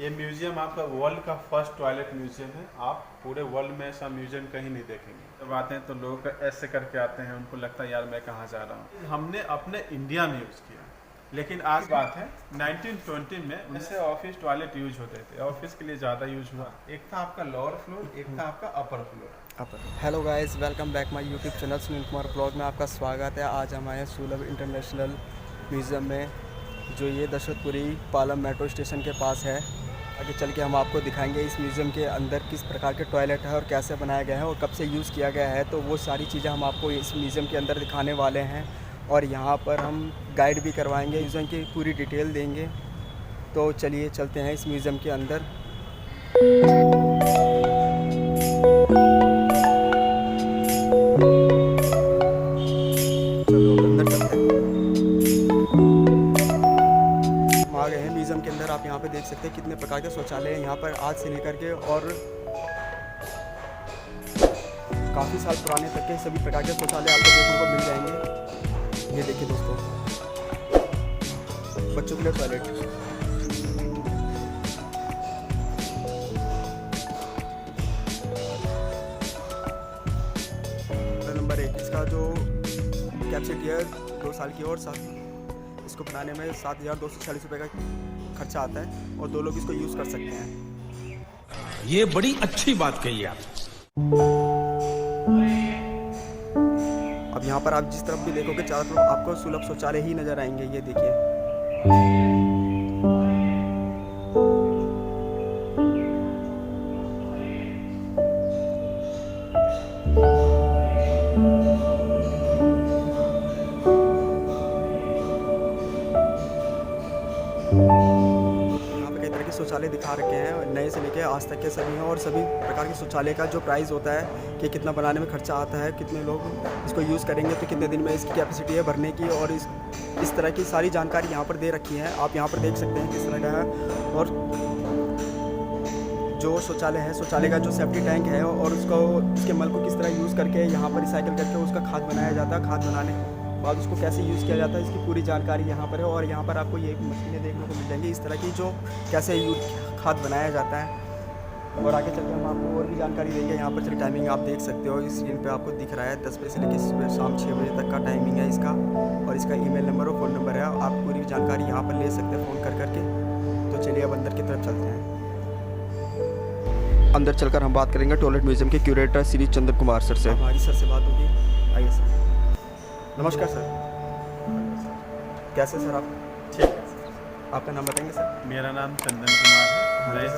ये म्यूजियम आपका वर्ल्ड का फर्स्ट टॉयलेट म्यूजियम है। आप पूरे वर्ल्ड में ऐसा म्यूजियम कहीं नहीं देखेंगे। जब आते हैं तो लोग ऐसे करके आते हैं, उनको लगता है यार मैं कहाँ जा रहा हूँ। हमने अपने इंडिया में यूज़ किया, लेकिन आज बात है 1920 में ऐसे ऑफिस टॉयलेट यूज होते थे। ऑफिस के लिए ज़्यादा यूज हुआ। एक था आपका लोअर फ्लोर, एक था आपका upper floor. Hello guys, welcome back my YouTube channel Sunil Kumar blog में आपका स्वागत है। आज हम आए हैं सुलभ इंटरनेशनल म्यूज़ियम में, जो ये दशरथपुरी पालम मेट्रो स्टेशन के पास है। आगे चल के हम आपको दिखाएंगे इस म्यूज़ियम के अंदर किस प्रकार के टॉयलेट है और कैसे बनाया गया है और कब से यूज़ किया गया है। तो वो सारी चीज़ें हम आपको इस म्यूज़ियम के अंदर दिखाने वाले हैं और यहाँ पर हम गाइड भी करवाएँगे, म्यूज़ियम की पूरी डिटेल देंगे। तो चलिए चलते हैं इस म्यूज़ियम के अंदर। आ गए हैं म्यूज़ियम के अंदर। आप यहाँ पे देख सकते हैं कितने प्रकार के शौचालय हैं यहाँ पर, आज से लेकर के और काफ़ी साल पुराने तक के सभी प्रकार के शौचालय आपको देखने को मिल जाएंगे। ये देखिए दोस्तों, बच्चों के लिए टॉयलेट, नंबर 1। इसका जो कैपेसिटी है 2 साल की और इसको बनाने में 7,240 रुपये का खर्चा आता है और 2 लोग इसको यूज़ कर सकते हैं। ये बड़ी अच्छी बात कही आप। अब यहाँ पर आप जिस तरफ भी देखोगे चारों तरफ आपको सुलभ शौचालय ही नज़र आएंगे। ये देखिए, यहाँ पे कई तरह के शौचालय दिखा रखे हैं, नए से लेके आज तक के सभी हैं। और सभी प्रकार के शौचालय का जो प्राइस होता है कि कितना बनाने में खर्चा आता है, कितने लोग इसको यूज़ करेंगे, तो कितने दिन में इसकी कैपेसिटी है भरने की, और इस तरह की सारी जानकारी यहाँ पर दे रखी है। आप यहाँ पर देख सकते हैं किस तरह का है। और जो शौचालय है, शौचालय का जो सेफ्टी टैंक है और उसके मल को किस तरह यूज़ करके यहाँ पर रिसाइकिल करके उसका खाद बनाया जाता है, खाद बनाने के बाद उसको कैसे यूज़ किया जाता है, इसकी पूरी जानकारी यहाँ पर है। और यहाँ पर आपको ये मशीनें देखने को मिल जाएंगी इस तरह की, जो कैसे खाद बनाया जाता है। और आगे चलकर हम आपको और भी जानकारी देंगे। यहाँ पर चल टाइमिंग आप देख सकते हो, इस स्क्रीन पे आपको दिख रहा है 10 बजे से लेकर सुबह शाम 6 बजे तक का टाइमिंग है इसका। और इसका ईमेल नंबर और फ़ोन नंबर है, आप पूरी जानकारी यहाँ पर ले सकते हैं फ़ोन कर करके। तो चलिए अब अंदर की तरफ चलते हैं। अंदर चलकर हम बात करेंगे टॉयलेट म्यूज़ियम के क्यूरेटर श्री चंद्र कुमार सर से। हमारी सर से बात होगी। आइए सर। नमस्कार सर, कैसे सर आप? ठीक है सर। आपका नाम बताएंगे सर? मेरा नाम चंदन कुमार है। मैं इस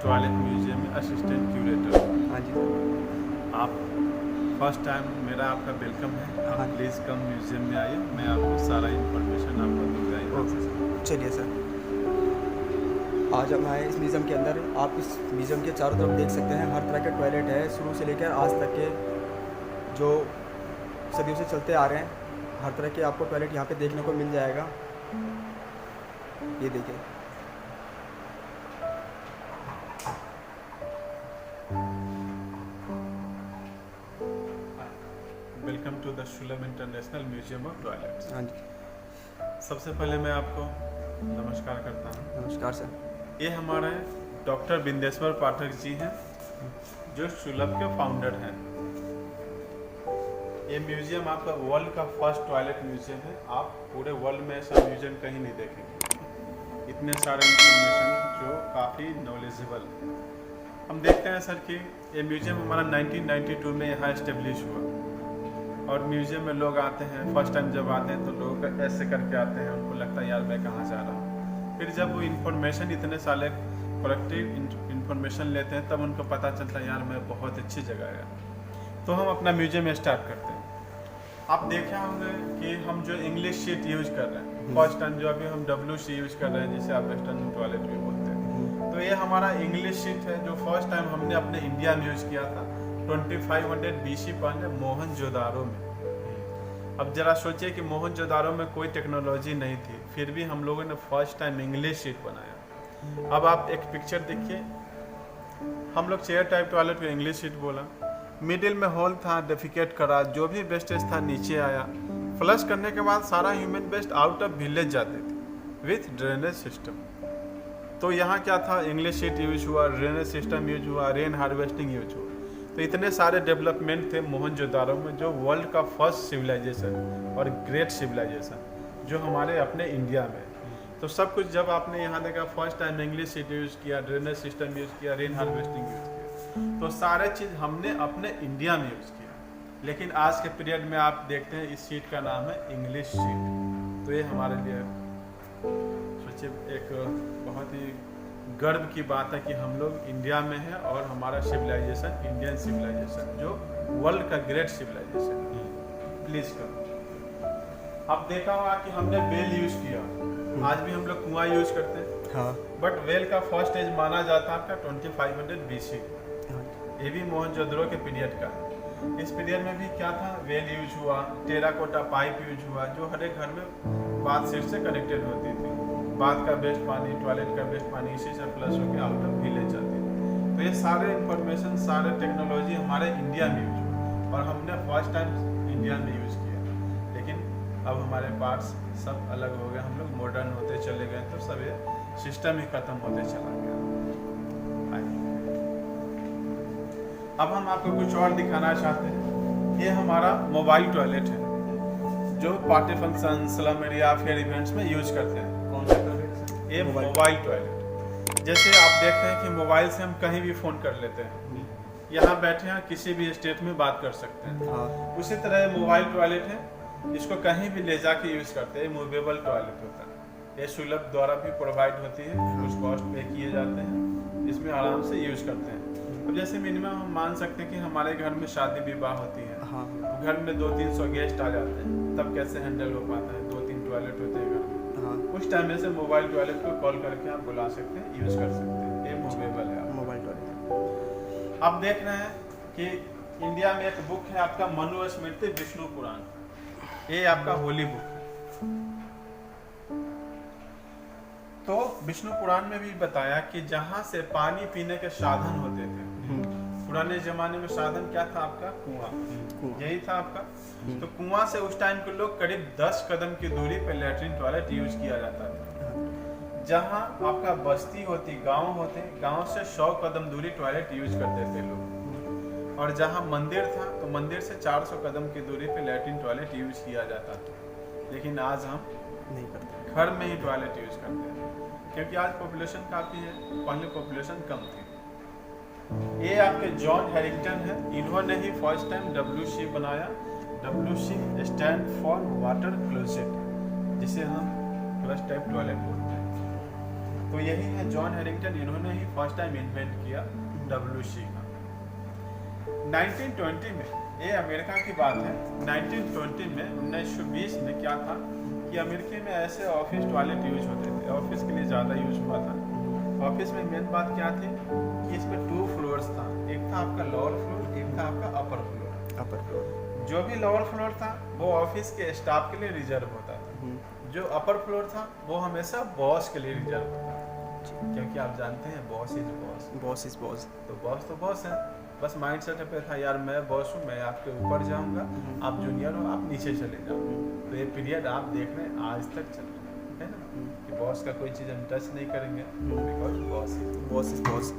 टॉयलेट म्यूजियम में असिस्टेंट क्यूरेटर हूँ। हाँ जी सर। आप फर्स्ट टाइम मेरा आपका वेलकम है। हाँ। आप प्लीज़ कम म्यूजियम में आइए, मैं आपको सारा इन्फॉर्मेशन आपको दूँगा यहाँ से। चलिए सर, आज हम आए इस म्यूज़ियम के अंदर। आप इस म्यूज़ियम के चारों तरफ देख सकते हैं हर तरह के टॉयलेट है, शुरू से लेकर आज तक के जो सदियों से चलते आ रहे हैं। हर तरह के आपको टॉयलेट यहाँ पे देखने को मिल जाएगा। ये देखिए, वेलकम टू द सुलभ इंटरनेशनल म्यूजियम ऑफ टॉयलेट्स। हाँ जी। सबसे पहले मैं आपको नमस्कार करता हूँ। नमस्कार सर। ये हमारे डॉक्टर बिंदेश्वर पाठक जी हैं, जो सुलभ के फाउंडर हैं। ये म्यूजियम आपका वर्ल्ड का फर्स्ट टॉयलेट म्यूजियम है। आप पूरे वर्ल्ड में ऐसा म्यूजियम कहीं नहीं देखेंगे। इतने सारे इंफॉर्मेशन जो काफ़ी नॉलेजेबल है। हम देखते हैं सर कि ये म्यूजियम हमारा 1992 में यहाँ इस्टेब्लिश हुआ। और म्यूजियम में लोग आते हैं, फर्स्ट टाइम जब आते हैं तो लोग ऐसे करके आते हैं, उनको लगता है यार मैं कहाँ जा रहा हूँ। फिर जब वो इन्फॉर्मेशन इतने साले कलेक्टिव इन्फॉर्मेशन लेते हैं, तब उनको पता चलता है यार मैं बहुत अच्छी जगह गया। तो हम अपना म्यूजियम स्टार्ट करते हैं। आप देखे होंगे कि हम जो इंग्लिश शीट यूज कर रहे हैं, फर्स्ट टाइम जो अभी हम WC यूज कर रहे हैं, जिसे आप वेस्टर्न टॉयलेट भी बोलते हैं, तो ये हमारा इंग्लिश शीट है जो फर्स्ट टाइम हमने अपने इंडिया में यूज किया था 2500 BC पहले मोहनजोदारो में। अब जरा सोचिए कि मोहनजोदारो में कोई टेक्नोलॉजी नहीं थी, फिर भी हम लोगों ने फर्स्ट टाइम इंग्लिश शीट बनाया। अब आप एक पिक्चर देखिए, हम लोग चेयर टाइप टॉयलेट को इंग्लिश शीट बोला, मिडिल में होल था, डेफिकेट करा, जो भी वेस्टेज था नीचे आया, फ्लश करने के बाद सारा human waste out of village जाते थे विथ ड्रेनेज सिस्टम। तो यहाँ क्या था, इंग्लिश शीट यूज हुआ, ड्रेनेज सिस्टम यूज हुआ, रेन हार्वेस्टिंग यूज हुआ। तो इतने सारे डेवलपमेंट थे मोहनजोदारो में, जो वर्ल्ड का फर्स्ट सिविलाइजेशन और ग्रेट सिविलाइजेशन जो हमारे अपने इंडिया में। तो सब कुछ जब आपने यहाँ देखा, first time English seat use किया, ड्रेनेज सिस्टम यूज किया, रेन हार्वेस्टिंग यूज किया, तो सारे चीज़ हमने अपने इंडिया में यूज किया। लेकिन आज के पीरियड में आप देखते हैं इस शीट का नाम है इंग्लिश शीट। तो ये हमारे लिए सोचिए एक बहुत ही गर्व की बात है कि हम लोग इंडिया में हैं और हमारा सिविलाइजेशन इंडियन सिविलाइजेशन जो वर्ल्ड का ग्रेट सिविलाइजेशन है। प्लीज करो। अब देखा होगा कि हमने वेल यूज किया, आज भी हम लोग कुआं यूज करते हैं। हाँ। बट वेल का फर्स्ट एज माना जाता है आपका 2500 BC। ये भी मोहनजोदड़ो के पीरियड का है। इस पीरियड में भी क्या था, वेल यूज हुआ, टेराकोटा पाइप यूज हुआ, जो हर एक घर में बाथ सीट से कनेक्टेड होती थी। बाथ का बेस्ट पानी, टॉयलेट का बेस्ट पानी इसी से फ्लश होकर आउट ऑफ विलेज जाती थी। तो ये सारे इंफॉर्मेशन, सारे टेक्नोलॉजी हमारे इंडिया में यूज हुआ और हमने फर्स्ट टाइम इंडिया में यूज किया। लेकिन अब हमारे पार्ट्स सब अलग हो गए, हम लोग मॉडर्न होते चले गए, तो सब ये सिस्टम ही खत्म होते चला गया। अब हम आपको कुछ और दिखाना चाहते हैं। ये हमारा मोबाइल टॉयलेट है जो party function, slum area, fair events में यूज करते हैं। कौन सा टॉयलेट? ये मोबाइल टॉयलेट। जैसे आप देखते हैं कि मोबाइल से हम कहीं भी फ़ोन कर लेते हैं, यहाँ बैठे हैं किसी भी स्टेट में बात कर सकते हैं। हाँ। उसी तरह मोबाइल टॉयलेट है, इसको कहीं भी ले जाके यूज़ करते हैं। मूवेबल टॉयलेट होता है, ये सुलभ द्वारा भी प्रोवाइड होती है, कुछ कॉस्ट पे किए जाते हैं, इसमें आराम से यूज करते हैं। अब जैसे मिनिमम हम मान सकते हैं कि हमारे घर में शादी विवाह होती है, हाँ। घर में 200-300 गेस्ट आ जाते हैं, तब कैसे हैंडल हो पाता है, 2-3 टॉयलेट होते हैं घर में। हाँ। उस टाइम में से मोबाइल टॉयलेट को कॉल करके आप बुला सकते हैं, यूज कर सकते हैं। ये मूवेबल है मोबाइल टॉयलेट। आप देख रहे हैं कि इंडिया में एक बुक है आपका मनुस्मृति विष्णु पुराण, ये आपका होली बुक है। तो विष्णु पुराण में भी बताया कि जहाँ से पानी पीने के साधन होते थे, पुराने जमाने में साधन क्या था आपका, कुआं, यही था आपका। तो कुआं से उस टाइम के लोग करीब 10 कदम की दूरी पे लैट्रिन टॉयलेट यूज किया जाता था। जहाँ आपका बस्ती होती, गांव होते, गांव से 100 कदम दूरी टॉयलेट यूज करते थे लोग। और जहाँ मंदिर था तो मंदिर से 400 कदम की दूरी पे लैट्रिन टॉयलेट यूज किया जाता था। लेकिन आज हम नहीं करते, घर में ही टॉयलेट यूज करते हैं, क्योंकि आज पॉपुलेशन काफ़ी है, पहले पॉपुलेशन कम थी। ये आपके जॉन हैरिंगटन है, इन्होंने ही फर्स्ट टाइम WC बनाया। WC stand for water closet, जिसे हम फ्लश टाइप टॉयलेट बोलते हैं। तो यही है जॉन हैरिंगटन, इन्होंने ही फर्स्ट टाइम इन्वेंट किया WC का। 1920 में, ये अमेरिका की बात है, 1920 में 1920 में क्या था कि अमेरिका में ऐसे ऑफिस टॉयलेट यूज होते थे, ऑफिस के लिए ज़्यादा यूज हुआ था। ऑफिस में मेन बात क्या थी कि इसमें 2 फ्लोर्स था, एक था आपका लोअर फ्लोर, एक था आपका अपर फ्लोर। Upper floor. जो भी लोअर फ्लोर था वो ऑफिस के स्टाफ के लिए रिजर्व होता था, जो अपर फ्लोर था वो हमेशा बॉस के लिए रिजर्व होता था, क्योंकि आप जानते हैं boss is boss. Boss is boss. तो बॉस है, बस माइंड सेट पे था यार मैं बॉस हूँ, मैं आपके ऊपर जाऊँगा, आप जूनियर हो, आप नीचे चले जाओ। तो ये पीरियड आप देख रहे हैं आज तक चल रहा है ना, कि बॉस का कोई चीज़ हम टच नहीं करेंगे, बिकॉज बॉस इज बॉस।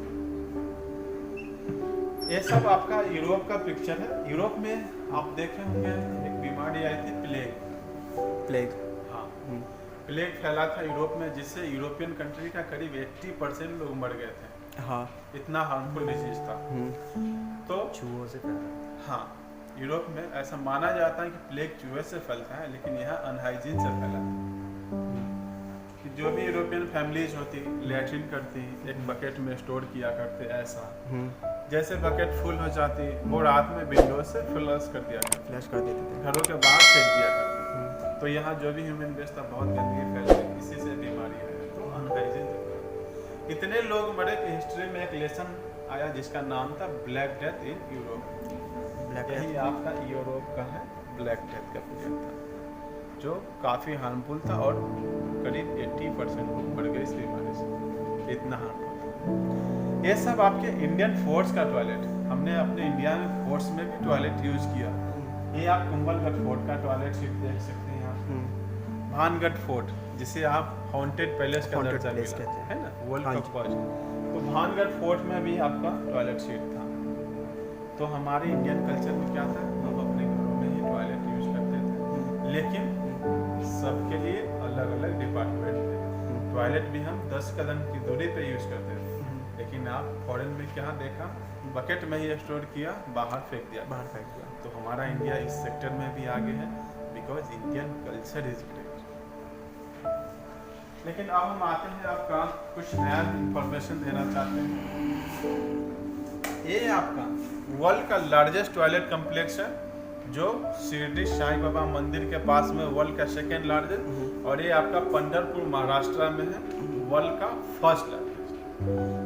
ये सब आपका यूरोप का पिक्चर है। यूरोप में आप देखे होंगे एक बीमारी आई थी, प्लेग। हाँ, प्लेग फैला था यूरोप में, जिससे यूरोपियन कंट्री का करीब 80% लोग मर गए थे। हाँ। इतना हार्मफुल डिजीज था। तो चूहों से फैला। हाँ, यूरोप में ऐसा माना जाता है कि प्लेग चूहे से फैलता है, लेकिन यहाँ अनहाइजीन से फैला कि जो भी यूरोपियन फैमिलीज होती लैट्रिन करती, एक बकेट में स्टोर किया करते, ऐसा जैसे बकेट फुल हो जाती वो रात में विंडो से फ्लश कर दिया करते, फ्लश कर देते थे, घरों के बाहर फेंक दिया करते। तो यहाँ जो भी ह्यूमन वेस्ट था बहुत गंदगी फैल गई, इसी से बीमारी है। तो अनहाइजीन इतने लोग मरे कि हिस्ट्री में एक लेसन आया जिसका नाम था ब्लैक डेथ इन यूरोप। यही आपका यूरोप का है ब्लैक डेथ का पीरियड था, जो काफ़ी हार्मफुल था और करीब 80% लोग मर गए इस बीमारी से, इतना हार्मफुल था। ये सब आपके इंडियन फोर्ट्स का टॉयलेट, हमने अपने इंडिया में फोर्ट्स में भी टॉयलेट यूज किया। ये आप कुंभलगढ़ फोर्ट का टॉयलेट सीट देख सकते हैं आप, भानगढ़ फोर्ट जिसे आप हॉन्टेड पैलेस का दर्जा मिला है ना, वर्ल्ड हाँ का जी। फर्स्ट। तो भानगढ़ फोर्ट में भी आपका टॉयलेट सीट था। तो हमारे इंडियन कल्चर में क्या था, हम अपने घरों में ही टॉयलेट यूज करते थे, लेकिन सबके लिए अलग अलग डिपार्टमेंट थे। टॉयलेट भी हम 10 कदम की दूरी पे यूज करते थे, लेकिन आप फॉरेन में क्या देखा, बकेट में ही स्टोर किया, बाहर फेंक दिया। बाहर फेंक दिया। तो हमारा इंडिया इस सेक्टर में भी आगे है, because Indian culture is great. लेकिन अब हम आते हैं, आपका कुछ नया इंफॉर्मेशन देना चाहते हैं। ये आपका वर्ल्ड का लार्जेस्ट टॉयलेट कम्प्लेक्स है, जो शिरडी साईं बाबा मंदिर के पास में वर्ल्ड का सेकेंड लार्जेस्ट, और ये आपका पंढरपुर महाराष्ट्र में है, वर्ल्ड का फर्स्ट लार्जेस्ट।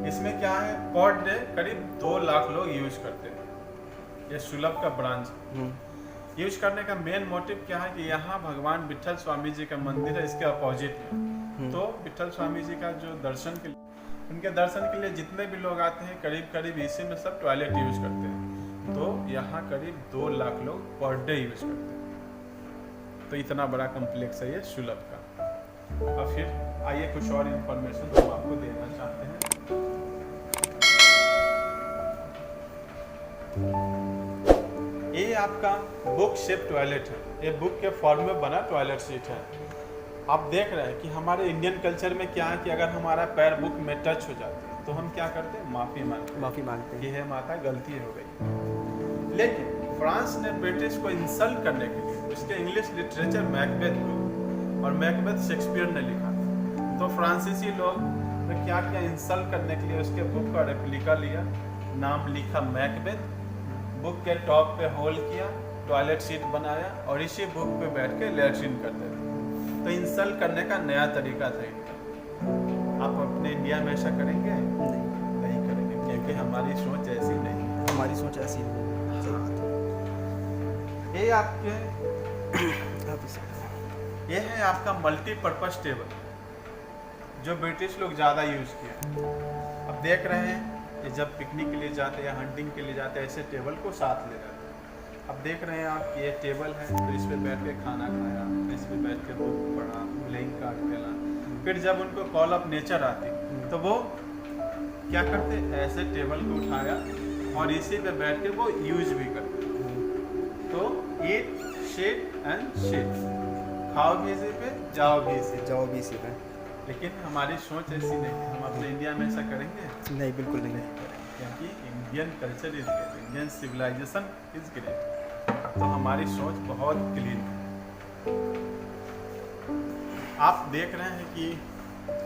इसमें क्या है, पर डे करीब 2 लाख लोग यूज करते हैं। ये सुलभ का ब्रांच यूज करने का मेन मोटिव क्या है कि यहाँ भगवान विठल स्वामी जी का मंदिर है, इसके अपोजिट में। तो विठल स्वामी जी का जो दर्शन के लिए, उनके दर्शन के लिए जितने भी लोग आते हैं, करीब करीब इसी में सब टॉयलेट यूज करते हैं। तो यहाँ करीब 2 लाख लोग पर डे यूज करते हैं। तो इतना बड़ा कम्प्लेक्स है ये सुलभ का। और फिर आइए कुछ और इंफॉर्मेशन हम आपको देना चाहते हैं। ये आपका बुक शेप टॉयलेट है, ये बुक के फॉर्म में बना टॉयलेट सीट है। आप देख रहे हैं कि हमारे इंडियन कल्चर में क्या है कि अगर हमारा पैर बुक में टच हो जाता है तो हम क्या करते हैं, माफ़ी मांगते हैं, ये है माता गलती हो गई। लेकिन फ्रांस ने ब्रिटिश को इंसल्ट करने के लिए उसके इंग्लिश लिटरेचर मैकबेथ बुक, और मैकबेथ शेक्सपियर ने लिखा। तो फ्रांसीसी लोग ने क्या किया, इंसल्ट करने के लिए उसके बुक का रेप्लिका लिया, नाम लिखा मैकबेथ, बुक के टॉप पे होल किया, टॉयलेट सीट बनाया, और इसी बुक पे बैठ के लैट्रिन करते थे। तो इंसल्ट करने का नया तरीका था इनका। आप अपने इंडिया में ऐसा करेंगे? नहीं करेंगे, क्योंकि हमारी सोच ऐसी नहीं है। हमारी सोच ऐसी नहीं है। ये आपके ये है आपका मल्टीपर्पज टेबल, जो ब्रिटिश लोग ज़्यादा यूज़ किया। अब देख रहे हैं कि जब पिकनिक के लिए जाते हैं या हंटिंग के लिए जाते हैं, ऐसे टेबल को साथ ले जाते हैं। अब देख रहे हैं आप, ये टेबल है, तो इस पे बैठ के खाना खाया, इस पे बैठ के बुक पढ़ा, प्लेइंग कार्ड खेला। फिर जब उनको कॉल ऑफ नेचर आती तो वो क्या करते, ऐसे टेबल को उठाया और इसी पे बैठ के वो यूज भी करते। तो ईट शीट एंड शीट, खाओ भी इसी पे, जाओ भी इसी पे। लेकिन हमारी सोच ऐसी नहीं है। हम अपने इंडिया में ऐसा करेंगे? नहीं, बिल्कुल नहीं। क्योंकि Indian culture is great, Indian civilization is great. तो हमारी सोच बहुत क्लीन है। आप देख रहे हैं कि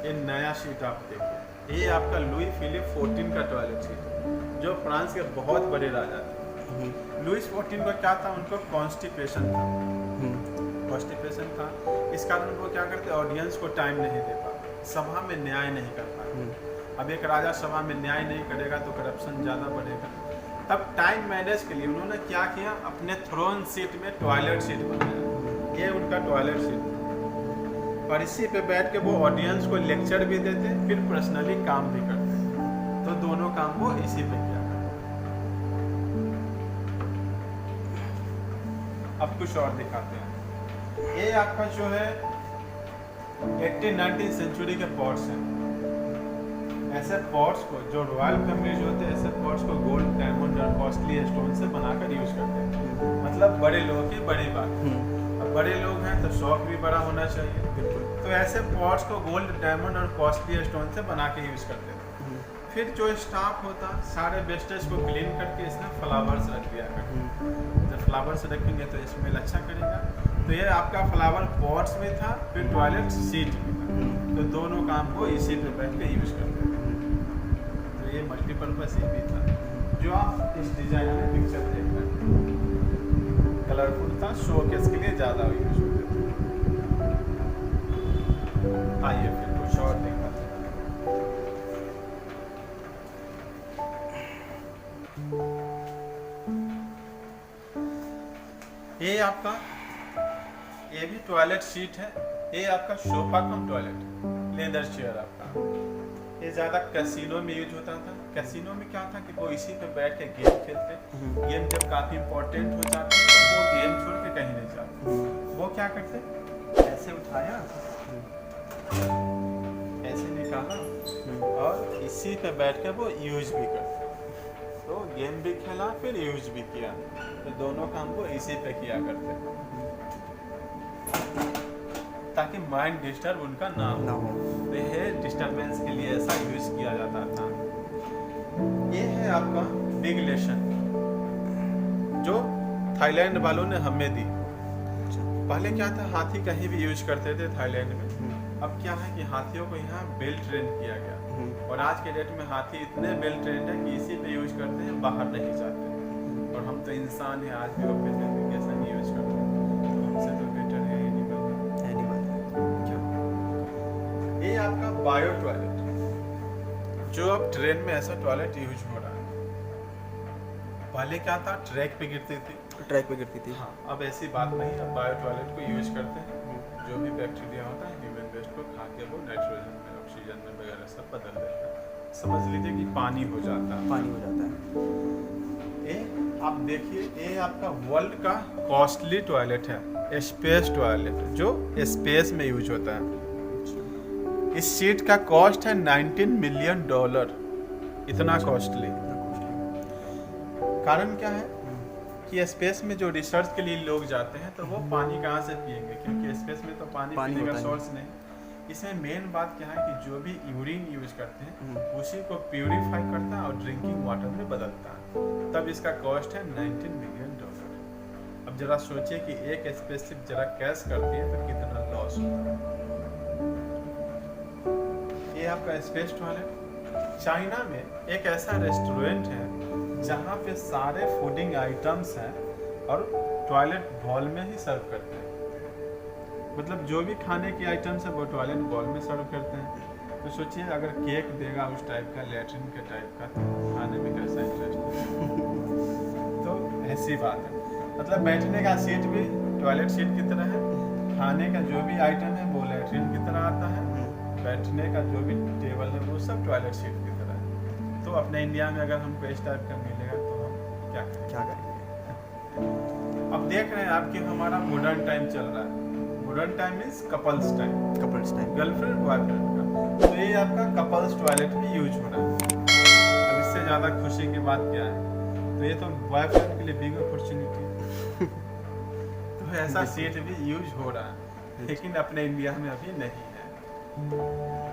ये नया सीट आप देखिए, ये आपका लुई फिलिप 14 का टॉयलेट सीट है, जो फ्रांस के बहुत बड़े राजा थे। लुई 14 को क्या था, उनको कॉन्स्टिपेशन था। इस कारण वो क्या करते, ऑडियंस को टाइम नहीं दे पाते, सभा में न्याय नहीं कर पाते। अब एक राजा सभा में न्याय नहीं करेगा तो करप्शन ज़्यादा बढ़ेगा। तब टाइम मैनेज के लिए उन्होंने क्या किया, अपने थ्रोन सीट में टॉयलेट सीट बनाया। ये उनका टॉयलेट सीट, और इसी पे बैठ के वो ऑडियंस को लेक्चर भी देते, फिर पर्सनली काम भी करते। तो दोनों काम वो इसी पे किया। अब कुछ और दिखाते हैं। ये आपका जो है 18-19 सेंचुरी के पॉट्स हैं। ऐसे पॉट्स को, जो रॉयल फैमिलीज होते हैं, ऐसे पॉट्स को गोल्ड, डायमंड और कॉस्टली स्टोन से बनाकर यूज करते हैं। मतलब बड़े लोगों की बड़ी बात। अब बड़े लोग हैं तो शौक भी बड़ा होना चाहिए। तो ऐसे पॉट्स को गोल्ड, डायमंड और कॉस्टली स्टोन से बना के यूज करते हैं। फिर जो स्टाफ होता, सारे वेस्टेज को क्लीन करके इसमें फ्लावर्स रख दिया करते। जब फ्लावर्स रखेंगे तो स्मेल अच्छा करेगा। तो ये आपका फ्लावर पॉट्स में था, फिर टॉयलेट सीट में था। तो दोनों काम को इसी पे बैठ के यूज करते हैं। तो ये मल्टीपर्पज ही भी था, जो आप इस डिजाइन में पिक्चर देख रहे हैं। कलरफुल था, शोकेस के लिए ज़्यादा यूज होते थे। आइए फिर कुछ और दिखाते हैं। ये आपका, ये भी टॉयलेट सीट है। ये आपका sofa cum toilet, leather chair आपका। ये ज़्यादा कैसीनो में यूज होता था। कैसीनो में क्या था कि वो इसी पे बैठ के गेम खेलते। गेम जब काफ़ी इंपॉर्टेंट हो जाते तो वो गेम छोड़ के कहीं नहीं जाते। वो क्या करते, ऐसे उठाया, ऐसे निकाला और इसी पे बैठ के वो यूज भी करते हैं। तो गेम भी खेला फिर यूज भी किया, तो दोनों काम को इसी पे किया करते हैं ताकि माइंड डिस्टर्ब उनका ना हो। तो यह डिस्टरबेंस के लिए ऐसा यूज किया जाता था। ये है आपका बिग लेसन जो थाईलैंड वालों ने हमें दी। पहले क्या था, हाथी कहीं भी यूज करते थे थाईलैंड में। अब क्या है कि हाथियों को यहाँ वेल ट्रेन किया गया और आज के डेट में हाथी इतने वेल ट्रेंड है कि इसी पे यूज करते हैं, बाहर नहीं जाते। और हम तो इंसान हैं, आज भी ओपन एप्लीकेशन यूज करते हैं, हमसे तो बेटर है एनिमल। ये आपका बायो टॉयलेट जो अब ट्रेन में ऐसा टॉयलेट यूज हो रहा है। पहले क्या था, ट्रैक पे गिरती थी, ट्रैक पे गिरती थी। हाँ, अब ऐसी बात नहीं है। बायो टॉयलेट को यूज करते हैं, जो भी बैक्टीरिया होता है ह्यूमन वेस्ट को खा के वो नाइट्रोजन में, ऑक्सीजन में वगैरह सब बदल देता है। समझ लीजिए कि पानी हो जाता है। पानी हो जाता है। ये आप देखिए, ये आपका वर्ल्ड का कॉस्टली टॉयलेट है, स्पेस टॉयलेट जो स्पेस में यूज होता है। इस सीट का कॉस्ट है $19 मिलियन। इतना कॉस्टली। कारण क्या है कि स्पेस में जो रिसर्च के लिए लोग जाते हैं तो वो पानी कहाँ से पिएंगे, क्योंकि स्पेस में तो पानी पीने का सोर्स नहीं। इसमें मेन बात क्या है कि जो भी यूरिन यूज करते हैं उसी को प्यूरिफाई करता है और ड्रिंकिंग वाटर में बदलता है। तब इसका कॉस्ट है $19 मिलियन। अब जरा सोचिए कि एक स्पेसशिप जरा कैश करती है तो कितना लॉस होता है। ये आपका स्पेस टॉयलेट। चाइना में एक ऐसा रेस्टोरेंट है जहाँ पे सारे फूडिंग आइटम्स हैं और टॉयलेट बॉल में ही सर्व करते हैं। मतलब जो भी खाने की आइटम्स है वो टॉयलेट बॉल में सर्व करते हैं। तो सोचिए अगर केक देगा उस टाइप का, लैट्रिन के टाइप का, तो खाने में कैसा इंटरेस्ट। तो ऐसी बात है, मतलब बैठने का सीट भी टॉयलेट सीट की तरह है, खाने का जो भी आइटम है वो लैट्रिन की तरह आता है, बैठने का जो भी टेबल है वो सब टॉयलेट सीट की तरह है। तो अपने इंडिया में अगर हमको इस टाइप का मिलेगा तो हम क्या करेंगे। अब देख रहे हैं आप कि हमारा मॉडर्न टाइम चल रहा है। Modern time means couples time, girlfriend boyfriend का। तो ये आपका कपल्स टॉयलेट भी यूज हो रहा है। अब इससे ज़्यादा खुशी की बात क्या है, तो ये तो बॉयफ्रेंड के लिए बिग अपॉर्चुनिटी। तो ऐसा सीट भी यूज हो रहा है, लेकिन अपने इंडिया में अभी नहीं है।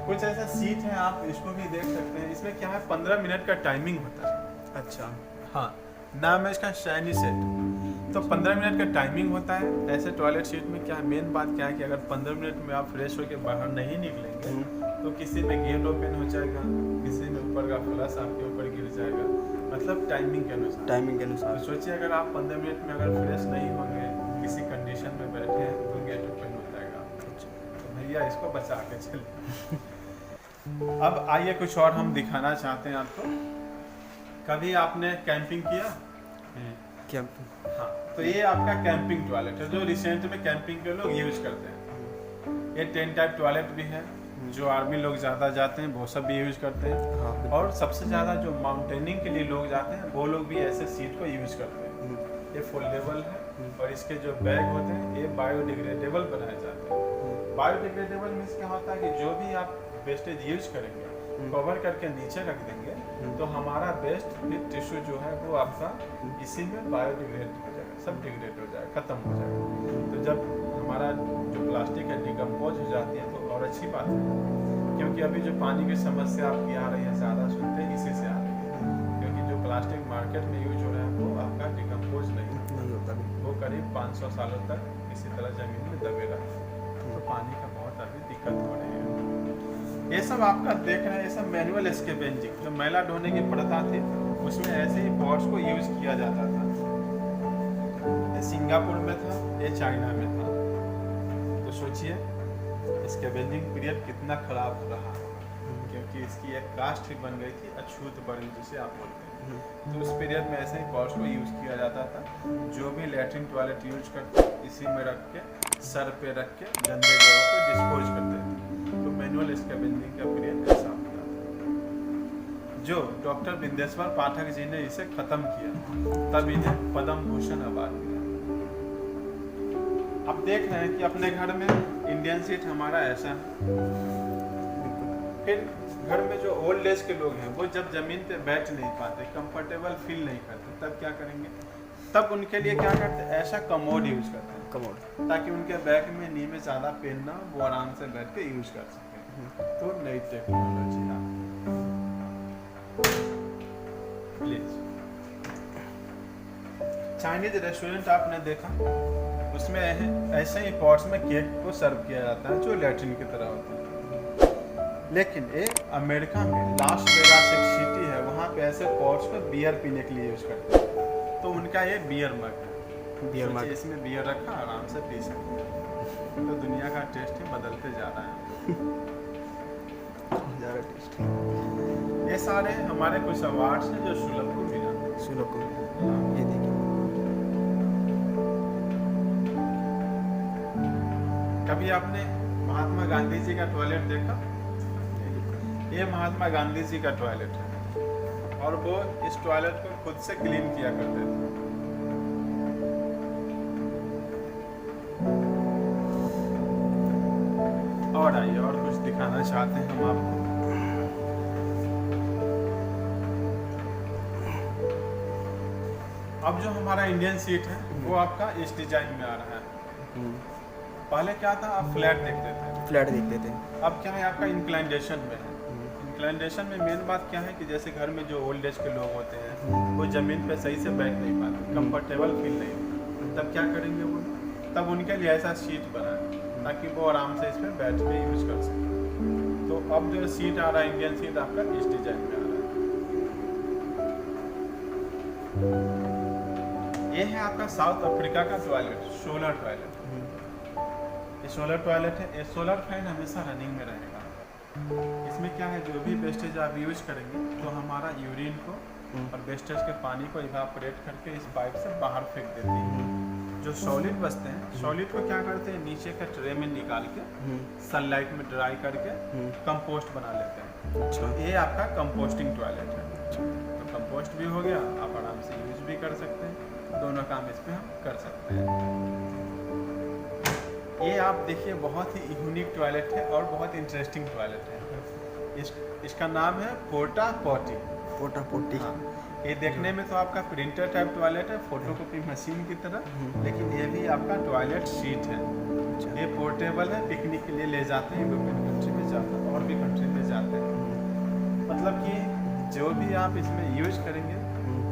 कुछ ऐसा सीट है, आप इसको भी देख सकते हैं। इसमें क्या है, 15 मिनट का टाइमिंग होता है। अच्छा, हाँ, नाम है इसका शाइनी सेट। तो 15 मिनट का टाइमिंग होता है। ऐसे टॉयलेट सीट में क्या मेन बात क्या है कि अगर 15 मिनट में आप फ्रेश होकर बाहर नहीं निकलेंगे तो किसी में गेट ओपन हो जाएगा, किसी में ऊपर का फ्लश आपके ऊपर गिर जाएगा। मतलब टाइमिंग के अनुसार। तो सोचिए अगर आप 15 मिनट में अगर फ्रेश नहीं होंगे, किसी कंडीशन में बैठे हैं तो गेट ओपन हो जाएगा। तो भैया इसको बचा के चलिए। अब आइए कुछ और हम दिखाना चाहते हैं आपको। कभी आपने कैंपिंग किया? कैंपिंग। हाँ, तो ये आपका कैंपिंग टॉयलेट है जो रिसेंट में कैंपिंग के लोग यूज करते हैं। ये टेंट टाइप टॉयलेट भी है, जो आर्मी लोग ज़्यादा जाते हैं वो सब भी यूज करते हैं। हाँ, और सबसे ज़्यादा जो माउंटेनिंग के लिए लोग जाते हैं वो लोग भी ऐसे सीट को यूज करते हैं। ये फोल्डेबल है और इसके जो बैग होते हैं ये बायोडिग्रेडेबल बनाए जाते हैं। बायोडिग्रेडेबल मीन्स क्या होता है कि जो भी आप वेस्टेज यूज करेंगे कवर करके नीचे रख देंगे तो हमारा वेस्ट फिर टिश्यू जो है वो आपका इसी में बायोडिग्रेड हो जाएगा, सब डिग्रेड हो जाएगा, खत्म हो जाएगा। तो जब हमारा जो प्लास्टिक है डिकम्पोज हो जाती है तो और अच्छी बात है, क्योंकि अभी जो पानी की समस्या आपकी आ रही है ज़्यादा सुनते हैं इसी से आ रही है, क्योंकि जो प्लास्टिक मार्केट में यूज हो रहा है वो आपका डिकम्पोज नहीं होता, वो करीब 500 सालों तक इसी तरह ज़मीन में दबे रहता है। तो पानी का बहुत अभी दिक्कत हो रही है। ये सब आपका देख रहे हैं, ये सब मैनुअल स्कैवेंजिंग, जो मैला ढोने की प्रथा थी उसमें ऐसे ही पॉट्स को यूज किया जाता था। ये सिंगापुर में था, ये चाइना में था। तो सोचिए स्कैवेंजिंग पीरियड कितना खराब रहा, क्योंकि इसकी एक कास्ट ही बन गई थी, अछूत वर्ण जिसे आप बोलते हैं। तो उस पीरियड में ऐसे ही पॉट्स को यूज किया जाता था। जो भी लैट्रिन टॉयलेट यूज करते इसी में रख के सर पे रख के गंदे जगहों पे डिस्पोज करते थे। तो मैनुअल स्कैवेंजिंग का पीरियड ऐसा होता था, जो डॉक्टर बिंदेश्वर पाठक जी ने इसे खत्म किया, तब इन्हें पद्म भूषण अवार्ड मिला। अब देख रहे हैं कि अपने घर में इंडियन सीट हमारा ऐसा है। फिर घर में जो ओल्ड एज के लोग हैं वो जब ज़मीन पे बैठ नहीं पाते, कंफर्टेबल फील नहीं करते, तब क्या करेंगे? तब उनके लिए क्या करते हैं? ऐसा कमोड यूज करते हैं, कमोड, ताकि उनके बैक में नी में ज़्यादा पेन ना, वो आराम से बैठ के यूज कर सकें। तो नई टेक्नोलॉजी प्लीज। चाइनीज रेस्टोरेंट आपने देखा, उसमें ऐसे ही पॉट्स में केक को सर्व किया जाता है जो लैट्रिन की तरह होता है। लेकिन एक अमेरिका में लास वेगास एक सिटी है, वहाँ पे ऐसे पॉट्स में बियर पीने के लिए यूज करते हैं। तो उनका ये बियर मग है, बियर मग, इसमें बियर रखा, आराम से पी सकते हैं। तो दुनिया का टेस्ट ही बदलते जा रहा है। ज़्यादा टेस्ट। ये सारे हमारे कुछ अवार्ड्स हैं जो सुलभ को मिला। सुलभ को ये देखिए, कभी आपने महात्मा गांधी जी का टॉयलेट देखा? ये महात्मा गांधी जी का टॉयलेट है और वो इस टॉयलेट को खुद से क्लीन किया करते थे। और आइए, और कुछ दिखाना चाहते हैं हम आपको। अब जो हमारा इंडियन सीट है वो आपका इस डिजाइन में आ रहा है। पहले क्या था, आप फ्लैट देखते थे, फ्लैट देखते थे। अब क्या है, आपका इंक्लाइनेशन में है। इंक्लाइनेशन में मेन बात क्या है कि जैसे घर में जो ओल्ड एज के लोग होते हैं वो ज़मीन पे सही से बैठ नहीं पाते, कंफर्टेबल फील नहीं होता, तब क्या करेंगे वो? तब उनके लिए ऐसा सीट बनाए ताकि वो आराम से इसमें बैठ के यूज कर सकें। तो अब जो सीट आ रहा है इंडियन सीट आपका इस डिजाइन में आ रहा है। ये है आपका साउथ अफ्रीका का टॉयलेट, सोलर टॉयलेट। ये सोलर टॉयलेट है, ये सोलर फैन हमेशा रनिंग में रहेगा। इसमें क्या है, जो भी वेस्टेज आप यूज करेंगे तो हमारा यूरिन को और वेस्टेज के पानी को इवापोरेट करके इस पाइप से बाहर फेंक देती है। जो सॉलिड बचते हैं, सॉलिड को क्या करते हैं, नीचे का ट्रे में निकाल के सनलाइट में ड्राई करके कंपोस्ट बना लेते हैं। तो ये आपका कंपोस्टिंग टॉयलेट है। तो कंपोस्ट भी हो गया, आप आराम से यूज भी कर सकते हैं, दोनों काम इसमें हम कर सकते हैं। ये आप देखिए बहुत ही यूनिक टॉयलेट है और बहुत इंटरेस्टिंग टॉयलेट है। इसका नाम है पोर्टा पॉटी। पोर्टा पॉटी। हाँ, ये देखने में तो आपका प्रिंटर टाइप टॉयलेट है, फोटोकॉपी मशीन की तरह, लेकिन ये भी आपका टॉयलेट सीट है। ये पोर्टेबल है, पिकनिक के लिए ले जाते हैं, यूरोपियन कंट्री में जाते हैं और भी कंट्री में जाते हैं। मतलब कि जो भी आप इसमें यूज करेंगे,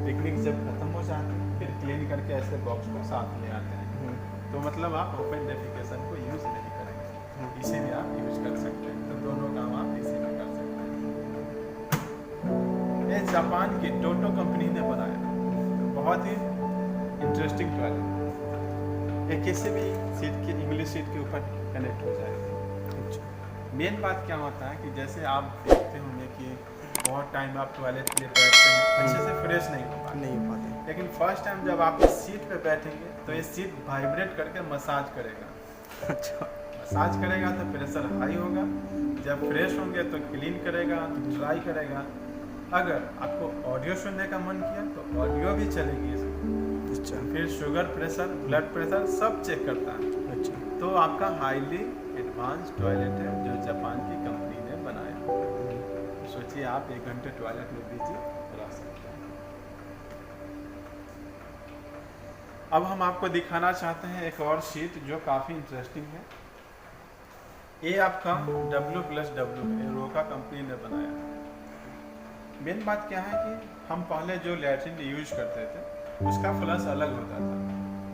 पिकनिक जब खत्म हो जाते हैं फिर क्लीन करके ऐसे बॉक्स को साथ ले आते हैं। तो मतलब आप ओपन डेफिकेशन को यूज नहीं करेंगे, इसे भी आप यूज कर सकते हैं। तो दोनों काम आप इसी में कर सकते हैं। ये जापान की टोटो कंपनी ने बनाया, बहुत ही इंटरेस्टिंग टॉयलेट। ये किसी भी सीट के, इंग्लिश सीट के ऊपर कनेक्ट हो जाएगा। मेन बात क्या होता है कि जैसे आप देखते होंगे कि बहुत टाइम आप टॉयलेट के लिए बैठते हैं, अच्छे से फ्रेश नहीं हो पाते, लेकिन फर्स्ट टाइम जब आप इस सीट पे बैठेंगे तो ये सीट वाइब्रेट करके मसाज करेगा। अच्छा, मसाज करेगा तो प्रेशर हाई होगा, जब फ्रेश होंगे तो क्लीन करेगा, तो ड्राई करेगा। अगर आपको ऑडियो सुनने का मन किया तो ऑडियो भी चलेगी इसमें। अच्छा, फिर शुगर प्रेशर, ब्लड प्रेशर सब चेक करता है। अच्छा, तो आपका हाईली एडवांस टॉयलेट है जो जापान की कंपनी ने बनाया। तो सोचिए आप 1 घंटे टॉयलेट में बिजी रह सकते हैं। अब हम आपको दिखाना चाहते हैं एक और सीट जो काफ़ी इंटरेस्टिंग है। ये आपका W+W है, रोका कंपनी ने बनाया। मेन बात क्या है कि हम पहले जो लैट्रिन यूज करते थे उसका फ्लश अलग होता था,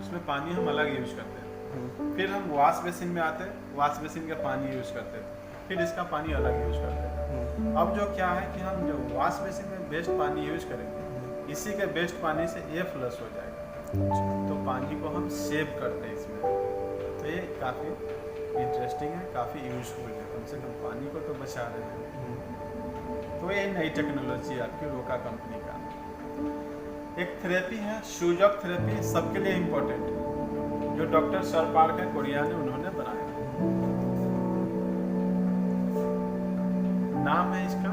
उसमें पानी हम अलग यूज करते थे। फिर हम वॉश बेसिन में आते, वॉश बेसिन का पानी यूज करते थे, फिर इसका पानी अलग यूज करते थे। अब जो क्या है कि हम जो वॉश बेसिन में बेस्ट पानी यूज करेंगे, इसी के बेस्ट पानी से ये फ्लश हो जाएगा। तो पानी को हम सेव करते हैं इसमें। तो ये काफ़ी इंटरेस्टिंग है, काफ़ी यूजफुल है, कम से कम पानी को तो बचा रहे हैं। तो ये नई टेक्नोलॉजी है आपकी रोका कंपनी का। एक थेरेपी है शूजॉक थेरेपी, सबके लिए इम्पोर्टेंट है, जो डॉक्टर सर पार्क है कोरिया ने, उन्होंने बनाया। नाम है इसका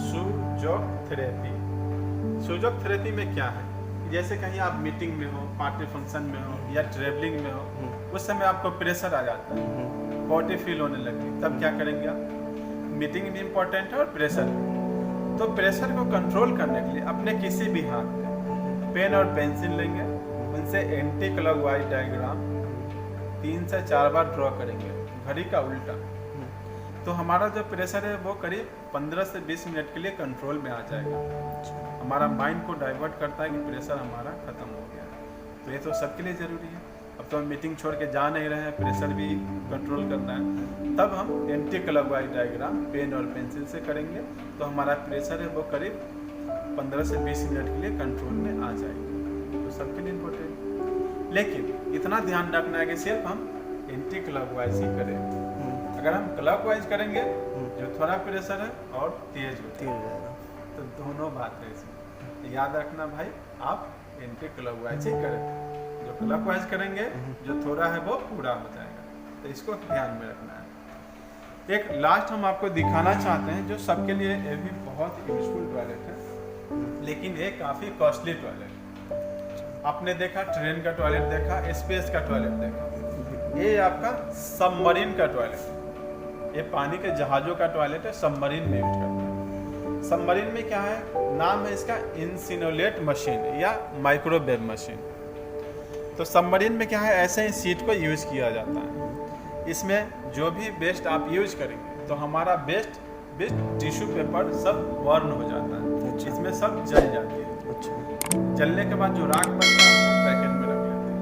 शूजॉक थेरेपी। शूजॉक थेरेपी में क्या है, जैसे कहीं आप मीटिंग में हो, पार्टी फंक्शन में हो या ट्रेवलिंग में हो, उस समय आपको प्रेशर आ जाता है, बॉडी फील होने लगती, तब क्या करेंगे आप, मीटिंग भी इम्पोर्टेंट है और प्रेशर भी। तो प्रेशर को कंट्रोल करने के लिए अपने किसी भी हाथ में पेन और पेंसिल लेंगे, उनसे एंटी क्लॉकवाइज डायग्राम 3 से 4 बार ड्रॉ करेंगे, घड़ी का उल्टा। तो हमारा जो प्रेशर है वो करीब 15 से 20 मिनट के लिए कंट्रोल में आ जाएगा। हमारा माइंड को डाइवर्ट करता है कि प्रेशर हमारा ख़त्म हो गया है। तो ये तो सबके लिए ज़रूरी है। अब तो हम मीटिंग छोड़ के जा नहीं रहे हैं, प्रेशर भी कंट्रोल करना है, तब हम एंटी क्लॉकवाइज डायग्राम पेन और पेंसिल से करेंगे। तो हमारा प्रेशर है वो करीब 15 से 20 मिनट के लिए कंट्रोल में आ जाएगा। तो सबके लिए इम्पोर्टेंट, लेकिन इतना ध्यान रखना है कि सिर्फ हम एंटी क्लॉकवाइज ही करें। अगर हम क्लॉकवाइज करेंगे जो थोड़ा प्रेशर है और तेज हो जाएगा। तो दोनों बात है इसमें, याद रखना भाई, आप एंटी क्लॉकवाइज ही करें। जो क्लॉकवाइज करेंगे जो थोड़ा है वो पूरा हो जाएगा। तो इसको ध्यान में रखना है। एक लास्ट हम आपको दिखाना चाहते हैं जो सबके लिए ये भी बहुत यूजफुल टॉयलेट है, लेकिन ये काफ़ी कॉस्टली टॉयलेट। आपने देखा ट्रेन का टॉयलेट देखा, स्पेस का टॉयलेट देखा, ये आपका सबमरीन का टॉयलेट। ये पानी के जहाज़ों का टॉयलेट है, सबमरीन में यूज करते हैं। सबमरीन में क्या है, नाम है इसका इंसिनुलेट मशीन या माइक्रोवेव मशीन। तो सबमरीन में क्या है, ऐसे ही सीट को यूज किया जाता है। इसमें जो भी वेस्ट आप यूज करेंगे तो हमारा वेस्ट टिश्यू पेपर सब बर्न हो जाता है। इसमें सब जल जाती है। जलने के बाद जो राख बनता है उसको पैकेट में रख लेते हैं,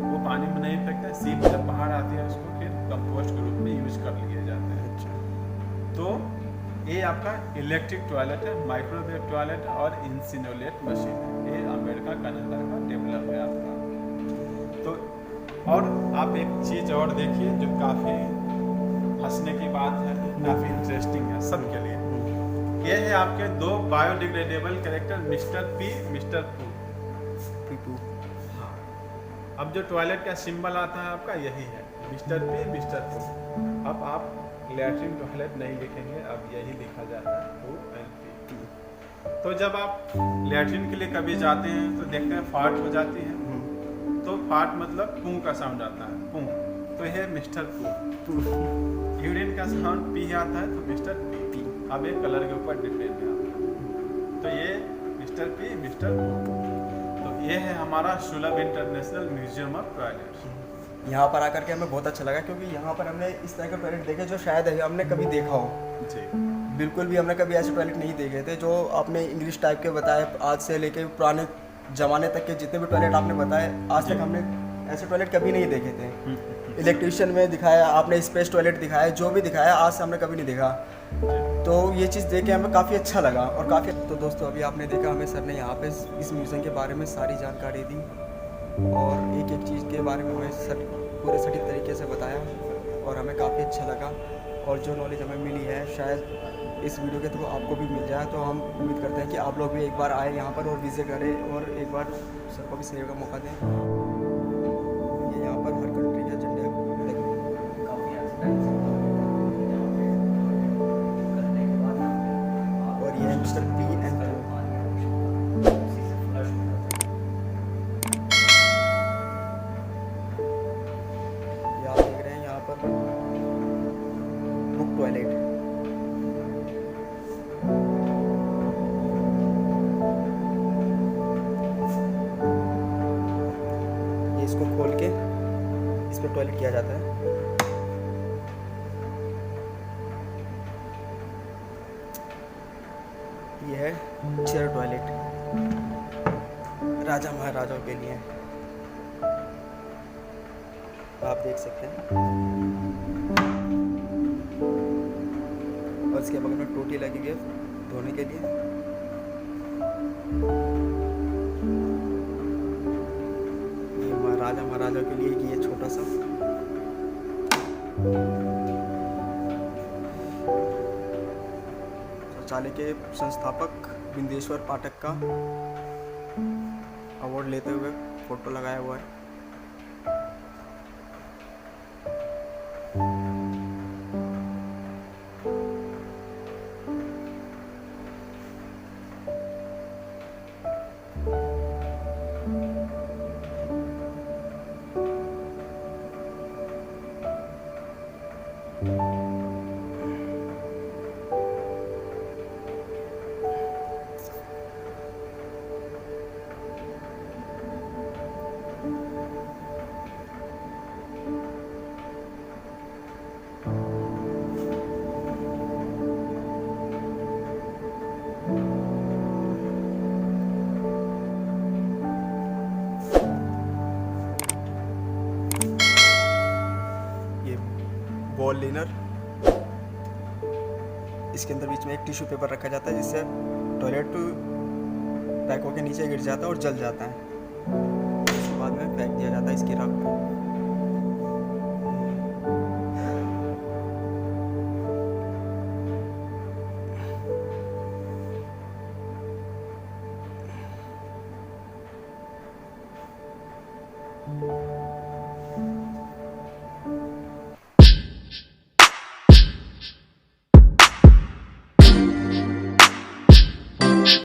वो पानी में नहीं फेंकते। सीप जब बाहर आती है उसको फिर कंपोस्ट के रूप में यूज कर लिए जाते हैं। तो ये आपका इलेक्ट्रिक टॉयलेट है, माइक्रोवेव टॉयलेट है और इंसिनुलेट मशीन है। ये अमेरिका कनाडा का डेवलप है आपका। तो और आप एक चीज़ और देखिए जो काफ़ी हंसने की बात है, काफ़ी इंटरेस्टिंग है सबके लिए। ये है आपके 2 biodegradable character, mister P, mister पू। हाँ, अब जो टॉयलेट का सिंबल आता है आपका यही है, मिस्टर पी, मिस्टर पू। अब आप लैट्रिन टॉयलेट नहीं लिखेंगे, अब यही लिखा जाता है, पू एंड पी। तो जब आप लैट्रिन के लिए कभी जाते हैं तो देखते हैं फाट हो जाती है, तो फाट मतलब पू का साउंड आता है, पू। तो ये मिस्टर पू। यूरिन का साउंड पी आता है तो मिस्टर पी। अब एक कलर के ऊपर डिपेंड है आपका। तो ये मिस्टर पी, मिस्टर पू। तो ये है हमारा सुलभ इंटरनेशनल म्यूजियम ऑफ टॉयलेट्स। यहाँ पर आकर के हमें बहुत अच्छा लगा, क्योंकि यहाँ पर हमने इस तरह के टॉयलेट देखे जो शायद हमने कभी देखा हो। जी, बिल्कुल भी हमने कभी ऐसे टॉयलेट नहीं देखे थे जो आपने इंग्लिश टाइप के बताए। आज से लेके पुराने ज़माने तक के जितने भी टॉयलेट आपने बताए, आज तक हमने ऐसे टॉयलेट कभी नहीं देखे थे। इलेक्ट्रिशियन में दिखाया आपने, स्पेस टॉयलेट दिखाया, जो भी दिखाया आज से हमने कभी नहीं देखा। तो ये चीज़ देख के हमें काफ़ी अच्छा लगा और काफ़ी। तो दोस्तों अभी आपने देखा हमें सर ने यहाँ पे इस म्यूज़ियम के बारे में सारी जानकारी दी और एक एक चीज़ के बारे में हमें सर पूरे सटीक तरीके से बताया और हमें काफ़ी अच्छा लगा। और जो नॉलेज हमें मिली है शायद इस वीडियो के थ्रू आपको भी मिल जाए। तो हम उम्मीद करते हैं कि आप लोग भी एक बार आए यहाँ पर और विजिट करें और एक बार सर को भी सहयोग का मौका दें। ये यहाँ पर हर कंट्री के झंडे और ये मिस्टर पी एंड ये आप देख रहे हैं यहाँ पर बुक टॉयलेट। इसको खोल के इस पर टॉयलेट किया जाता है। ये है चेयर टॉयलेट, राजा महाराजाओं के लिए। आप देख सकते हैं और इसके बगल में टोटी लगी हुई है धोने के लिए। राजा महाराजा के लिए ये छोटा सा शौचालय के संस्थापक बिंदेश्वर पाठक का अवार्ड लेते हुए फोटो लगाया हुआ है। वॉल लीनर, इसके अंदर बीच में एक टिश्यू पेपर रखा जाता है जिससे टॉयलेट पैक होकर नीचे गिर जाता है और जल जाता है। उसके बाद में फेंक दिया जाता है इसकी राख को।